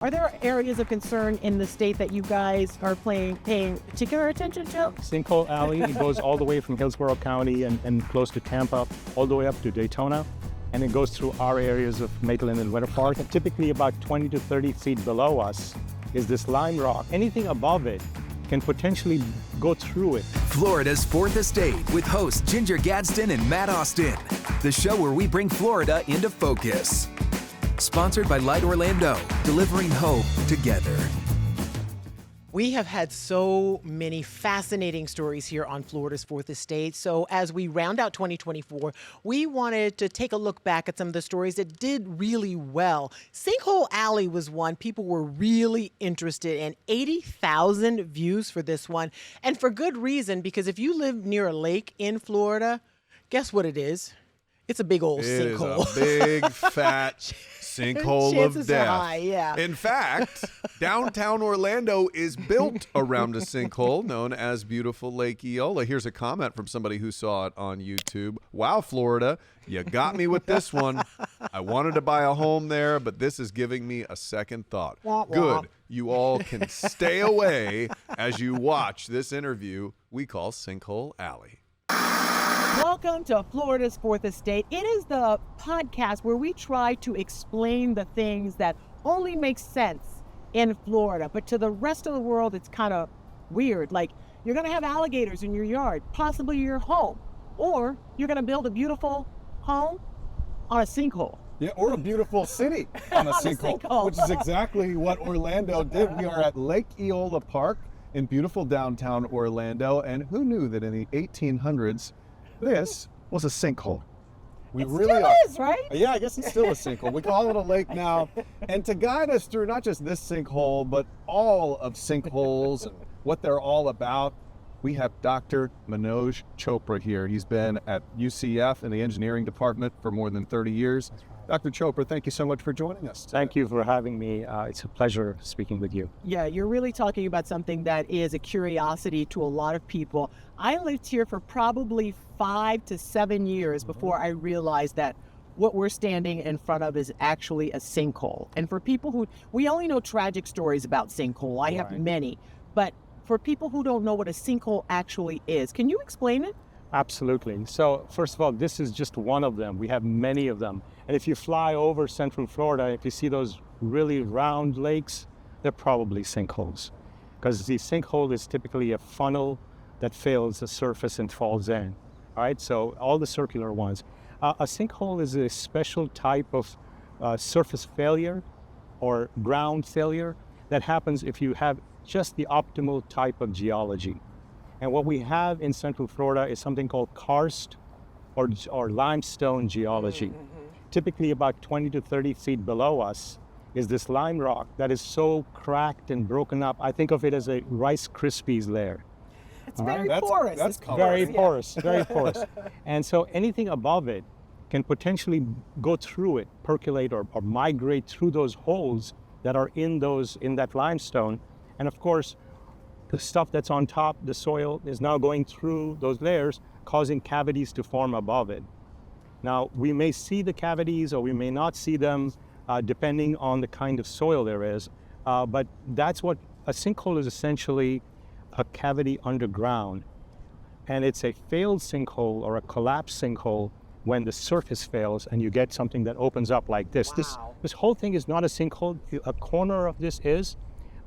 Are there areas of concern in the state that you guys are paying particular attention to? Sinkhole Alley, it goes all the way from Hillsborough County and close to Tampa, all the way up to Daytona. And it goes through our areas of Maitland and Winter Park. And typically about 20 to 30 feet below us is this lime rock. Anything above it can potentially go through it. Florida's Fourth Estate with hosts Ginger Gadsden and Matt Austin. The show where we bring Florida into focus. Sponsored by Light Orlando, delivering hope together. We have had so many fascinating stories here on Florida's Fourth Estate. So as we round out 2024, we wanted to take a look back at some of the stories that did really well. Sinkhole Alley was one people were really interested in. 80,000 views for this one. And for good reason, because if you live near a lake in Florida, guess what it is? It's a big old sinkhole. It is a big, fat sinkhole Chances of death. are high, yeah. In fact, downtown Orlando is built around a sinkhole known as beautiful Lake Eola. Here's a comment from somebody who saw it on YouTube. Wow, Florida, you got me with this one. I wanted to buy a home there, but this is giving me a second thought. Good. You all can stay away as you watch this interview we call Sinkhole Alley. Welcome to Florida's Fourth Estate. It is the podcast where we try to explain the things that only make sense in Florida, but to the rest of the world, it's kind of weird. Like, you're going to have alligators in your yard, possibly your home, or you're going to build a beautiful home on a sinkhole. Yeah, or a beautiful city on a sinkhole, which is exactly what Orlando did. We are at Lake Eola Park in beautiful downtown Orlando, and who knew that in the 1800s, this was a sinkhole. It still is, right? Yeah, I guess it's still a sinkhole. We call it a lake now. And to guide us through not just this sinkhole, but all of sinkholes and what they're all about, we have Dr. Manoj Chopra here. He's been at UCF in the engineering department for more than 30 years. Dr. Chopra, thank you so much for joining us today. Thank you for having me. It's a pleasure speaking with you. Yeah, you're really talking about something that is a curiosity to a lot of people. I lived here for probably 5 to 7 years before I realized that what we're standing in front of is actually a sinkhole. And for people who, we only know tragic stories about sinkhole. I have many, but for people who don't know what a sinkhole actually is, can you explain it? Absolutely. So first of all, this is just one of them. We have many of them. And if you fly over Central Florida, if you see those really round lakes, they're probably sinkholes. Because the sinkhole is typically a funnel that fails the surface and falls in. All right, so all the circular ones. A sinkhole is a special type of surface failure or ground failure that happens if you have just the optimal type of geology. And what we have in Central Florida is something called karst or limestone geology. Typically about 20 to 30 feet below us is this lime rock that is so cracked and broken up. I think of it as a Rice Krispies layer. It's very porous. That's Very porous, very porous. And so anything above it can potentially go through it, percolate or migrate through those holes that are in that limestone. And of course, the stuff that's on top, the soil, is now going through those layers, causing cavities to form above it. Now, we may see the cavities or we may not see them, depending on the kind of soil there is. But that's what a sinkhole is, essentially a cavity underground. And it's a failed sinkhole or a collapsed sinkhole when the surface fails and you get something that opens up like this. Wow. This whole thing is not a sinkhole. A corner of this is,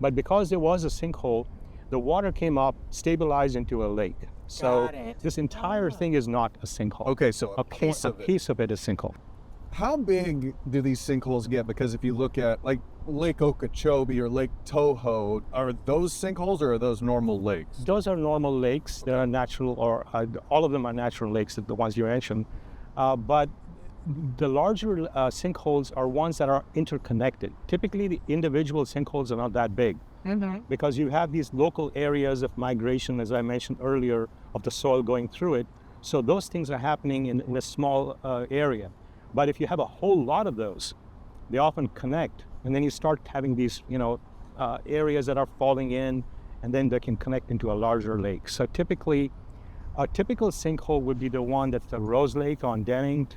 but because there was a sinkhole, the water came up, stabilized into a lake. So this entire thing is not a sinkhole. Okay, so a piece of it is sinkhole. How big do these sinkholes get? Because if you look at like Lake Okeechobee or Lake Toho, are those sinkholes or are those normal lakes? Those are normal lakes. They are natural, or all of them are natural lakes, the ones you mentioned. But the larger sinkholes are ones that are interconnected. Typically, the individual sinkholes are not that big because you have these local areas of migration, as I mentioned earlier, of the soil going through it. So those things are happening in a small area. But if you have a whole lot of those, they often connect, and then you start having these, areas that are falling in, and then they can connect into a larger lake. So typically, a typical sinkhole would be the one that's the Rose Lake on Denning.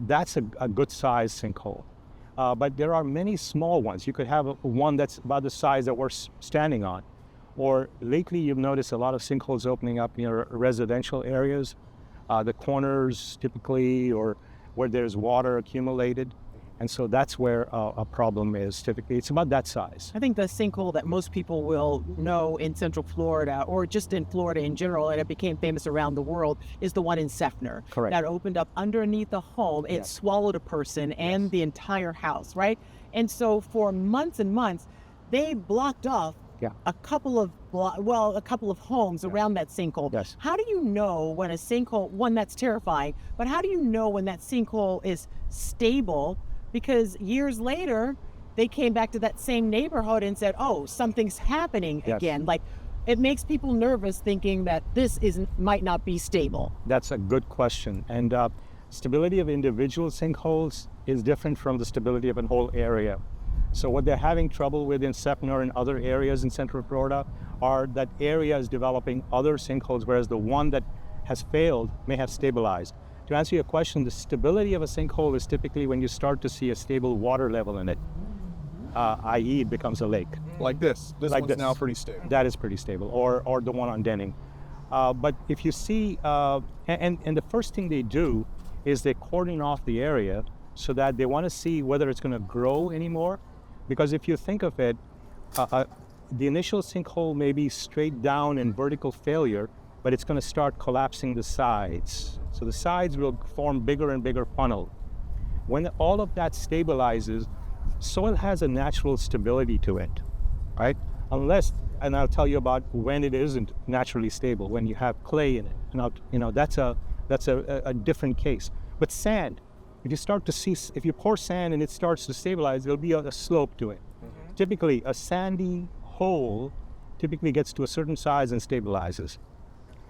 That's a good sized sinkhole. But there are many small ones. You could have one that's about the size that we're standing on. Or lately, you've noticed a lot of sinkholes opening up near residential areas, the corners typically, or where there's water accumulated. And so that's where a problem is typically. It's about that size. I think the sinkhole that most people will know in Central Florida, or just in Florida in general, and it became famous around the world, is the one in Seffner. Correct. That opened up underneath a home. It swallowed a person and the entire house, right? And so for months and months, they blocked off a couple of homes around that sinkhole. Yes. How do you know when a sinkhole, one, that's terrifying, but how do you know when that sinkhole is stable? Because years later, they came back to that same neighborhood and said, oh, something's happening again. Like, it makes people nervous thinking that this might not be stable. That's a good question. And stability of individual sinkholes is different from the stability of a whole area. So what they're having trouble with in Seffner and other areas in Central Florida are that area is developing other sinkholes, whereas the one that has failed may have stabilized. To answer your question, the stability of a sinkhole is typically when you start to see a stable water level in it, i.e. it becomes a lake. Like this. This Like one's this. now pretty stable. That is pretty stable, or the one on Denning. But if you see, and the first thing they do is they cordon off the area so that they want to see whether it's going to grow anymore. Because if you think of it, the initial sinkhole may be straight down in vertical failure, but it's going to start collapsing the sides. So the sides will form bigger and bigger funnel. When all of that stabilizes, soil has a natural stability to it, right? Unless, and I'll tell you about when it isn't naturally stable, when you have clay in it. That's a different case. But sand, if you start to see, if you pour sand and it starts to stabilize, there'll be a slope to it. Mm-hmm. Typically, a sandy hole typically gets to a certain size and stabilizes.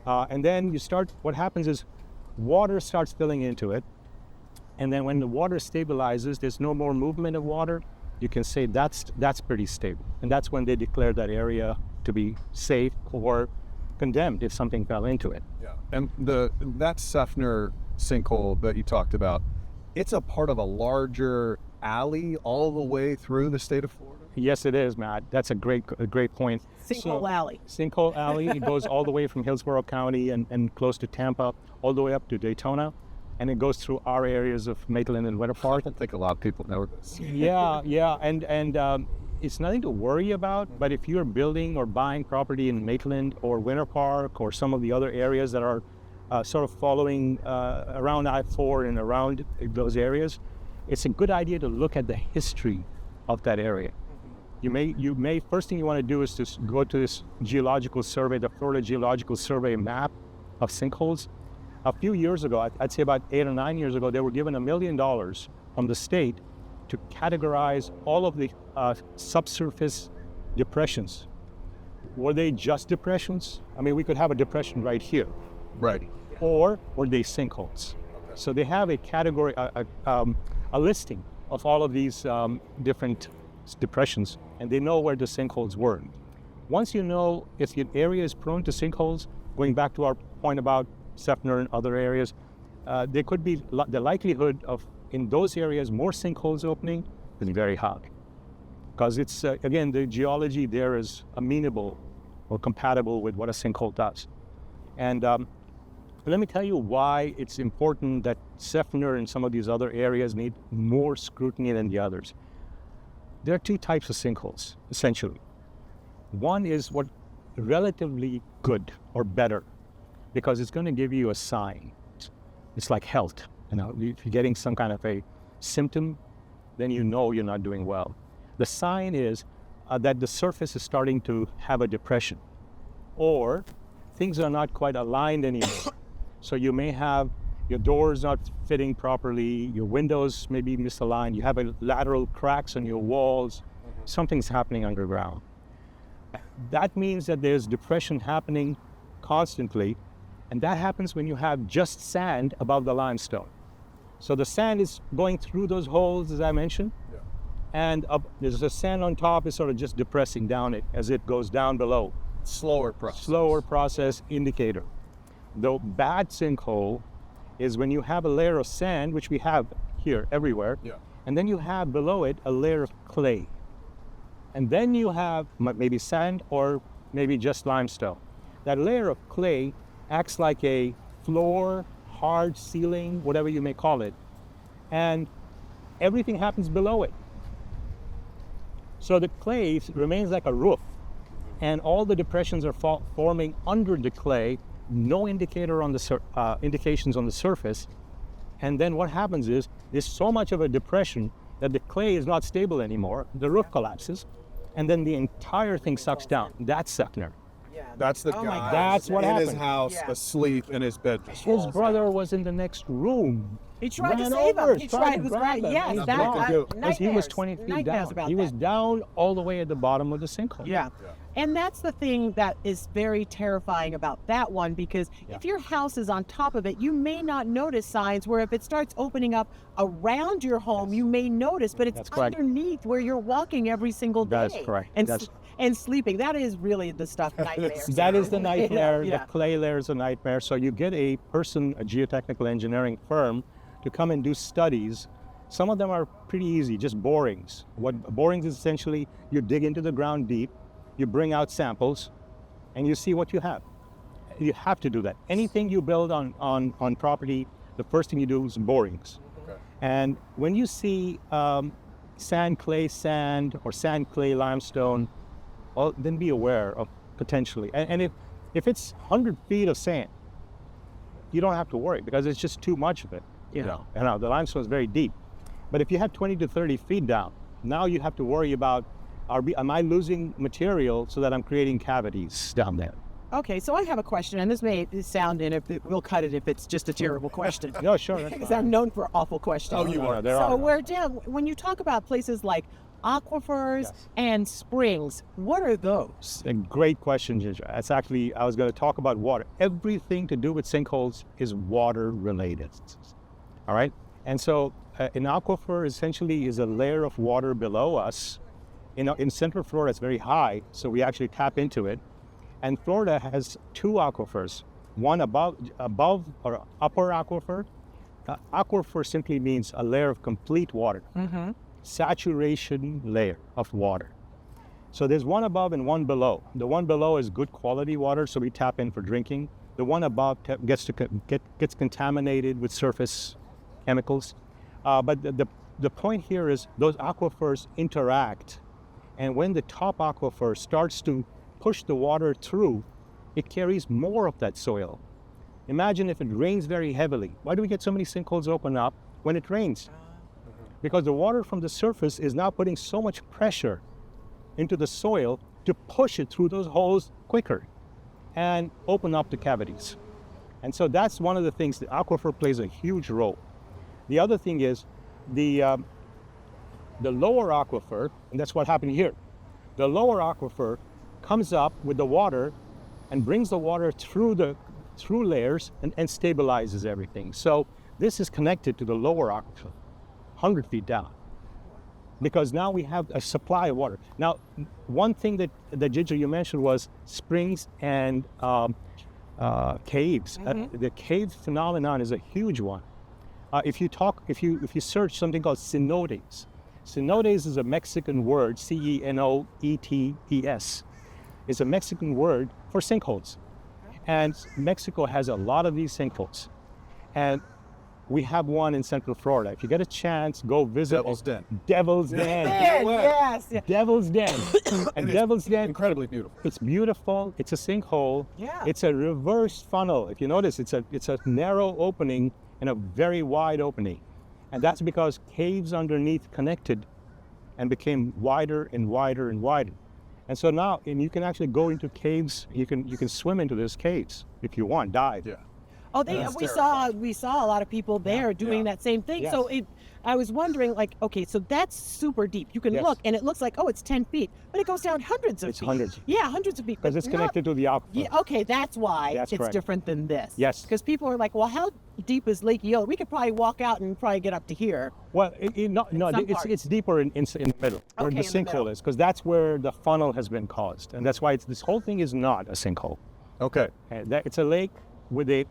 And then what happens is water starts filling into it. And then when the water stabilizes, there's no more movement of water. You can say that's pretty stable. And that's when they declare that area to be safe or condemned if something fell into it. Yeah. And that Seffner sinkhole that you talked about, it's a part of a larger alley all the way through the state of Florida? Yes, it is, Matt. That's a great point. Sinkhole Alley. Sinkhole Alley, it goes all the way from Hillsborough County and close to Tampa, all the way up to Daytona. And it goes through our areas of Maitland and Winter Park. I think a lot of people know this. Yeah. And it's nothing to worry about, but if you're building or buying property in Maitland or Winter Park or some of the other areas that are sort of following around I-4 and around those areas, it's a good idea to look at the history of that area. You may first thing you want to do is to go to this geological survey, the Florida Geological Survey map of sinkholes. A few years ago, I'd say about 8 or 9 years ago, they were given $1 million from the state to categorize all of the subsurface depressions. Were they just depressions? I mean, we could have a depression right here. Right. Or were they sinkholes? Okay. So they have a category, a listing of all of these different depressions, and they know where the sinkholes were. Once you know if the area is prone to sinkholes, going back to our point about Seffner and other areas, there could be the likelihood of, in those areas, more sinkholes opening is very high. Because it's, again, the geology there is amenable or compatible with what a sinkhole does. And let me tell you why it's important that Seffner and some of these other areas need more scrutiny than the others. There are two types of sinkholes, essentially. One is what relatively good or better, because it's going to give you a sign. It's like health. If you're getting some kind of a symptom, then you know you're not doing well. The sign is that the surface is starting to have a depression, or things are not quite aligned anymore. So you may have your doors not fitting properly, your windows may be misaligned, you have lateral cracks on your walls, something's happening underground. That means that there's depression happening constantly, and that happens when you have just sand above the limestone. So the sand is going through those holes, as I mentioned, and there's the sand on top is sort of just depressing down it as it goes down below. Slower process indicator. The bad sinkhole is when you have a layer of sand, which we have here everywhere, And then you have below it a layer of clay. And then you have maybe sand or maybe just limestone. That layer of clay acts like a floor, hard ceiling, whatever you may call it. And everything happens below it. So the clay remains like a roof. And all the depressions are forming under the clay, no indicator on the indications on the surface. And then what happens is there's so much of a depression that the clay is not stable anymore. The roof collapses, and then the entire thing sucks down. That's Suckner. That's the Oh my guy God. That's what in his happened. house, Yeah. asleep in his bed. just His falls brother out. was in the next room. He tried to Ran save over, him. He tried tried. to It was grab right. him. Yes, Nothing that he could do. Because he was nightmares. 20 feet Nightmares down. about He was that. down all the way at the bottom of the sinkhole. Yeah. And that's the thing that is very terrifying about that one, because if your house is on top of it, you may not notice signs where if it starts opening up around your home, you may notice, but it's That's correct. underneath where you're walking every single day. That's correct. And, That's- and sleeping. That is really the stuff nightmares. That is the nightmare. Yeah. The clay layer is a nightmare. So you get a person, a geotechnical engineering firm, to come and do studies. Some of them are pretty easy, just borings. What borings is essentially, you dig into the ground deep, you bring out samples, and you see what you have. You have to do that. Anything you build on property, the first thing you do is borings. Okay. And when you see sand, clay, sand, or sand, clay, limestone, well, then be aware of potentially. And if it's 100 feet of sand, you don't have to worry because it's just too much of it. You know, the limestone is very deep. But if you have 20 to 30 feet down, now you have to worry about, am I losing material so that I'm creating cavities down there? Okay, so I have a question, and this may sound, and we'll cut it if it's just a terrible question. No, sure. that's Because fine. I'm known for awful questions. Oh, you are. There So are. we're down, when you talk about places like aquifers Yes. and springs, what are those? A great question, Ginger. That's actually, I was going to talk about water. Everything to do with sinkholes is water related. All right? And so an aquifer essentially is a layer of water below us. In Central Florida, it's very high, so we actually tap into it. And Florida has two aquifers, one above or upper aquifer. Aquifer simply means a layer of complete water, saturation layer of water. So there's one above and one below. The one below is good quality water, so we tap in for drinking. The one above gets contaminated with surface chemicals. But the point here is those aquifers interact, and when the top aquifer starts to push the water through, it carries more of that soil. Imagine if it rains very heavily. Why do we get so many sinkholes open up when it rains? Because the water from the surface is now putting so much pressure into the soil to push it through those holes quicker and open up the cavities. And so that's one of the things. The aquifer plays a huge role. The other thing is the lower aquifer, and that's what happened here. The lower aquifer comes up with the water and brings the water through layers and stabilizes everything. So this is connected to the lower aquifer, 100 feet down, because now we have a supply of water. Now, one thing that Ginger, you mentioned was springs and caves. The cave phenomenon is a huge one. If you search something called cenotes, cenotes is a Mexican word, Cenoetes. It's a Mexican word for sinkholes. And Mexico has a lot of these sinkholes. And we have one in Central Florida. If you get a chance, go visit. Devil's Den. Devil's Den. Yes. Devil's Den. And Devil's Den, Incredibly beautiful. it's beautiful. It's a sinkhole. Yeah. It's a reverse funnel. If you notice, it's a narrow opening and a very wide opening. And that's because caves underneath connected and became wider and wider and wider. And so now, and you can actually go into caves. You can swim into those caves if you want, dive. Yeah. Oh, That's we saw a lot of people there doing that same thing. Yes. So I was wondering, like, okay, so that's super deep. You can Yes. look, and it looks like, oh, it's 10 feet, but it goes down hundreds of It's feet. hundreds. Yeah, hundreds of feet. Because but it's not- connected to the aquifer. Yeah, okay, that's why That's it's correct. different than this. Yes. Because people are like, well, how deep is Lake Eola? We could probably walk out and probably get up to here. Well, no, some parts. it's deeper in the middle, where Okay, the in the middle. sinkhole is, because that's where the funnel has been caused, and that's why this whole thing is not a sinkhole. Okay. And it's a lake with a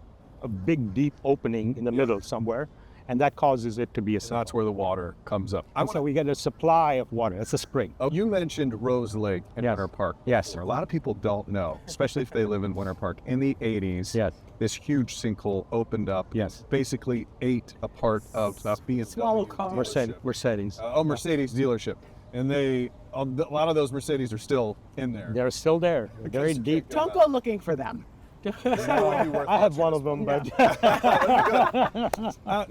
big, deep opening in the middle somewhere, and that causes it to be a So sinkhole. that's where the water comes up. And so we get a supply of water. It's a spring. Oh, you mentioned Rose Lake in Yes. Winter Park. Yes. A lot of people don't know, especially if they live in Winter Park. In the 80s, Yes. this huge sinkhole opened up. Yes. Basically ate a part of BMW Small car. Mercedes. Mercedes dealership. And a lot of those Mercedes are still in there. They're still there. Very deep. Don't go looking for them. I have one of them, but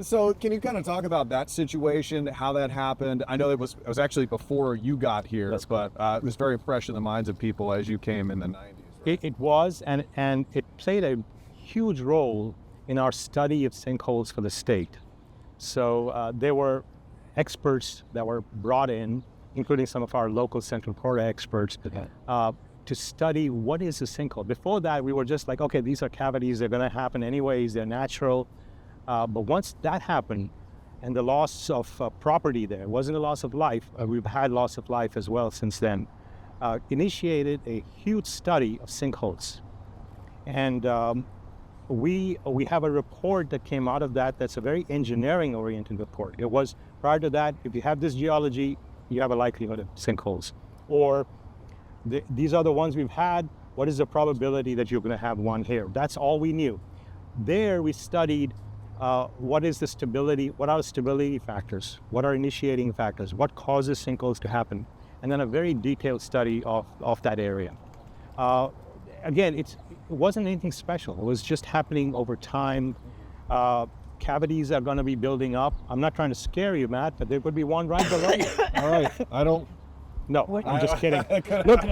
So can you kind of talk about that situation, how that happened? I know it was actually before you got here, but it was very fresh in the minds of people as you came in the 90s. Right? it was, and it played a huge role in our study of sinkholes for the state. So there were experts that were brought in, including some of our local Central Florida experts, to study what is a sinkhole. Before that, we were just like, okay, these are cavities, they're going to happen anyways, they're natural. But once that happened, and the loss of property there, it wasn't a loss of life, we've had loss of life as well since then, initiated a huge study of sinkholes. And we have a report that came out of that that's a very engineering-oriented report. It was, prior to that, if you have this geology, you have a likelihood of sinkholes. Or these are the ones we've had, what is the probability that you're going to have one here? That's all we knew. There we studied what is the stability, what are the stability factors, what are initiating factors, what causes sinkholes to happen, and then a very detailed study of that area. Again, it wasn't anything special. It was just happening over time. Cavities are going to be building up. I'm not trying to scare you, Matt, but there could be one right below you. All right. I don't. No, I'm just kidding. Look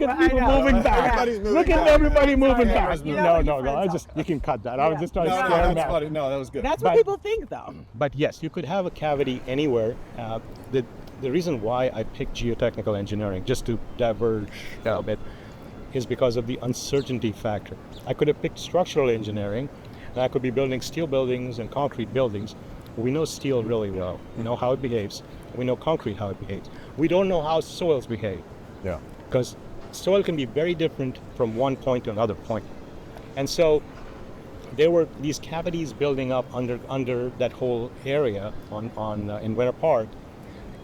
at people moving back. Everybody's moving Look at back. everybody moving back. You know No, what your I friends just, you can cut that. I was just trying to No, scare that's Matt. funny. No, that was good. That's what But- people think, though. But yes, you could have a cavity anywhere. The reason why I picked geotechnical engineering, just to diverge a bit, is because of the uncertainty factor. I could have picked structural engineering, and I could be building steel buildings and concrete buildings. We know steel really well. We know how it behaves. We know concrete how it behaves. We don't know how soils behave, Yeah. because soil can be very different from one point to another point. And so there were these cavities building up under that whole area in Winter Park.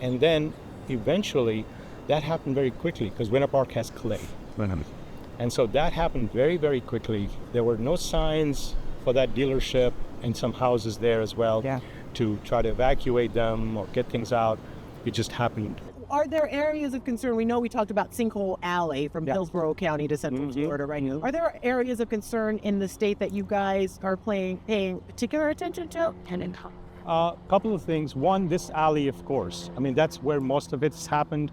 And then eventually that happened very quickly because Winter Park has clay. And so that happened very, very quickly. There were no signs for that dealership and some houses there as well to try to evacuate them or get things out. It just happened. Are there areas of concern? We know we talked about Sinkhole Alley from Hillsborough County to Central Florida, right? Are there areas of concern in the state that you guys are paying particular attention to? A couple of things. One, this alley, of course. I mean, that's where most of it's happened.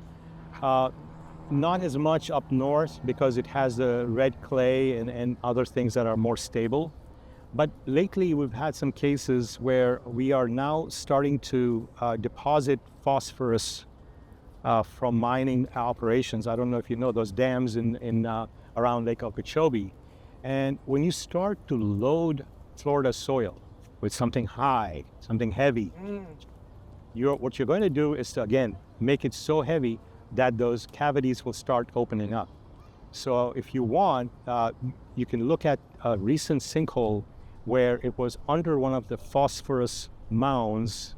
Not as much up north because it has the red clay and other things that are more stable. But lately we've had some cases where we are now starting to deposit phosphorus from mining operations. I don't know if you know those dams in around Lake Okeechobee. And when you start to load Florida soil with something high, something heavy, what you're going to do is to, again, make it so heavy that those cavities will start opening up. So if you want, you can look at a recent sinkhole where it was under one of the phosphorus mounds,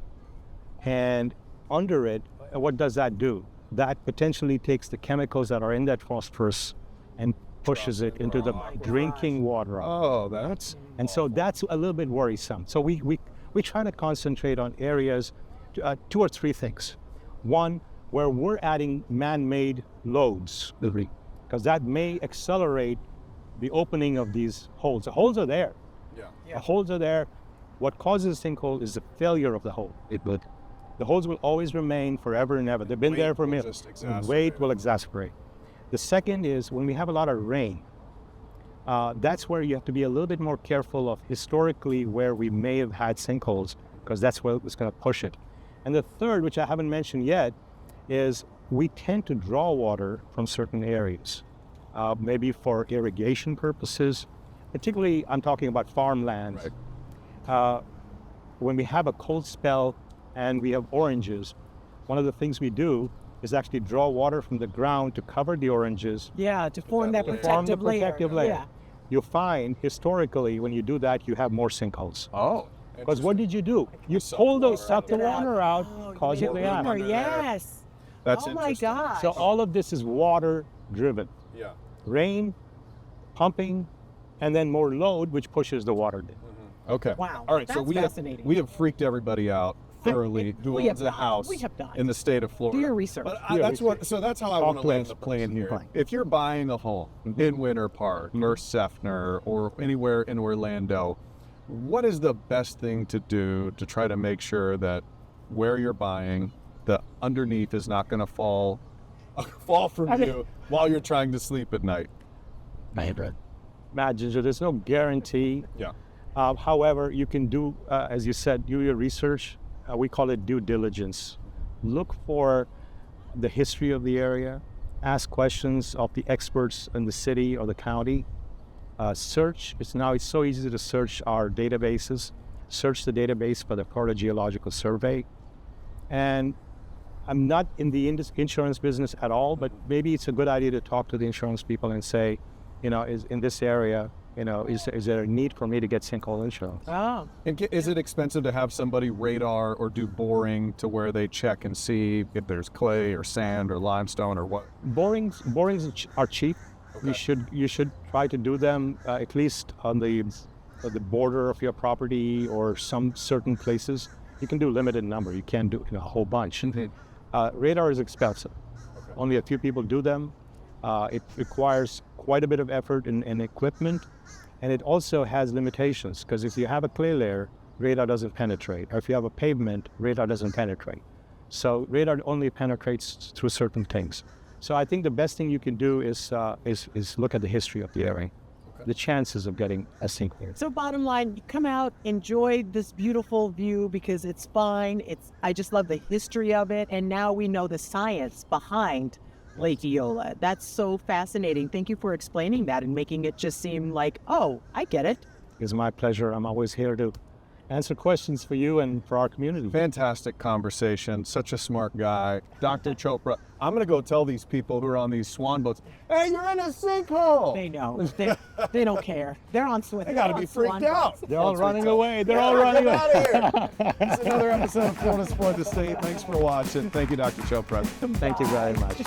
and under it, what does that do? That potentially takes the chemicals that are in that phosphorus and pushes it into the drinking water. Oh, that's. And so that's a little bit worrisome. So we try to concentrate on areas, 2 or 3 things. One, where we're adding man-made loads, because that may accelerate the opening of these holes. The holes are there. The holes are there. What causes a sinkhole is the failure of the hole. The holes will always remain forever and ever. They've been there for minutes. Weight will exacerbate. The second is when we have a lot of rain. That's where you have to be a little bit more careful of historically where we may have had sinkholes, because that's where it's going to push it. And the third, which I haven't mentioned yet, is we tend to draw water from certain areas, maybe for irrigation purposes. Particularly, I'm talking about farmlands. When we have a cold spell and we have oranges, one of the things we do is actually draw water from the ground to cover the oranges. Yeah, to form that Form the protective layer. protective layer. Yeah. You'll find, historically, when you do that, you have more sinkholes. Oh. Because what did you do? You Suck pulled water suck the Get out. water out, Oh, causing you the made app. rumor, Under there. yes. That's oh my interesting. gosh. So all of this is water driven. Yeah. Rain, pumping, and then more load, which pushes the water down. Okay. Wow, All right. So that's we fascinating. we have freaked everybody out thoroughly. Who We owns have a not. house We have not. in the state of Florida? Do your research. But Do your that's what. So that's how I want to land the plane here. Fine. If you're buying a home in Winter Park or Seffner or anywhere in Orlando, what is the best thing to do to try to make sure that where you're buying, the underneath is not going to fall from you while you're trying to sleep at night? Matt, Ginger, there's no guarantee. Yeah. However, you can do, as you said, do your research. We call it due diligence. Look for the history of the area. Ask questions of the experts in the city or the county. Search. It's so easy to search our databases. Search the database for the Florida Geological Survey. And I'm not in the insurance business at all, but maybe it's a good idea to talk to the insurance people and say, is in this area, is there a need for me to get sinkhole insurance? oh. And is it expensive to have somebody radar or do boring to where they check and see if there's clay or sand or limestone or what? Borings are cheap. Okay. You should try to do them at least on the border of your property or some certain places. You can do limited number. You can't do a whole bunch. Radar is expensive. Only a few people do them. It requires quite a bit of effort and equipment, and it also has limitations because if you have a clay layer, radar doesn't penetrate. Or if you have a pavement, radar doesn't penetrate. So radar only penetrates through certain things. So I think the best thing you can do is look at the history of the area, the chances of getting a sinkhole. So bottom line, you come out, enjoy this beautiful view because it's fine. I just love the history of it. And now we know the science behind Lake Eola. That's so fascinating. Thank you for explaining that and making it just seem like, oh, I get it. It's my pleasure. I'm always here to answer questions for you and for our community. Fantastic conversation. Such a smart guy. Dr. Chopra, I'm going to go tell these people who are on these swan boats, hey, you're in a sinkhole. They know. They don't care. They're on Swift. They got to be freaked out. They're all running away. They're Yeah, all running get away. out of here. It's another episode of Florida's Fourth Estate. Thanks for watching. Thank you, Dr. Chopra. Thank you very much.